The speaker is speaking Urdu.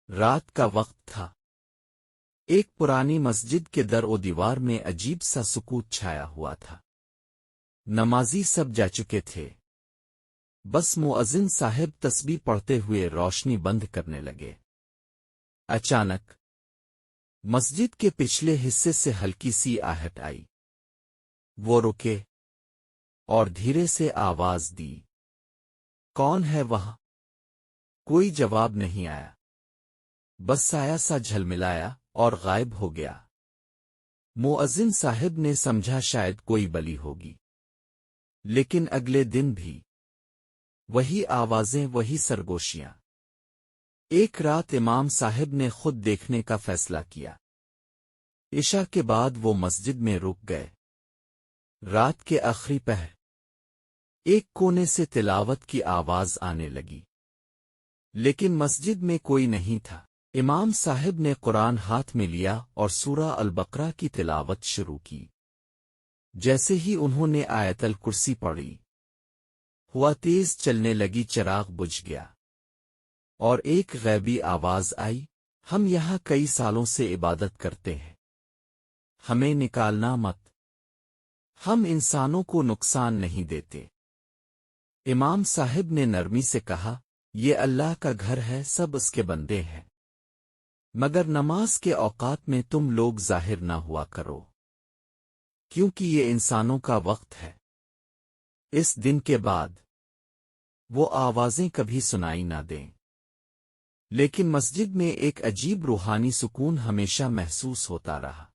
رات کا وقت تھا۔ ایک پرانی مسجد کے در و دیوار میں عجیب سا سکوت چھایا ہوا تھا۔ نمازی سب جا چکے تھے، بس مؤذن صاحب تسبیح پڑھتے ہوئے روشنی بند کرنے لگے۔ اچانک مسجد کے پچھلے حصے سے ہلکی سی آہٹ آئی۔ وہ رکے اور دھیرے سے آواز دی، کون ہے وہاں؟ کوئی جواب نہیں آیا، بس سایہ سا جھلملایا اور غائب ہو گیا۔ مؤذن صاحب نے سمجھا شاید کوئی بلی ہوگی، لیکن اگلے دن بھی وہی آوازیں، وہی سرگوشیاں۔ ایک رات امام صاحب نے خود دیکھنے کا فیصلہ کیا۔ عشاء کے بعد وہ مسجد میں رک گئے۔ رات کے آخری پہر ایک کونے سے تلاوت کی آواز آنے لگی، لیکن مسجد میں کوئی نہیں تھا۔ امام صاحب نے قرآن ہاتھ میں لیا اور سورہ البقرہ کی تلاوت شروع کی۔ جیسے ہی انہوں نے آیت الکرسی پڑھی، ہوا تیز چلنے لگی، چراغ بجھ گیا، اور ایک غیبی آواز آئی، ہم یہاں کئی سالوں سے عبادت کرتے ہیں، ہمیں نکالنا مت، ہم انسانوں کو نقصان نہیں دیتے۔ امام صاحب نے نرمی سے کہا، یہ اللہ کا گھر ہے، سب اس کے بندے ہیں، مگر نماز کے اوقات میں تم لوگ ظاہر نہ ہوا کرو، کیونکہ یہ انسانوں کا وقت ہے۔ اس دن کے بعد وہ آوازیں کبھی سنائی نہ دیں، لیکن مسجد میں ایک عجیب روحانی سکون ہمیشہ محسوس ہوتا رہا۔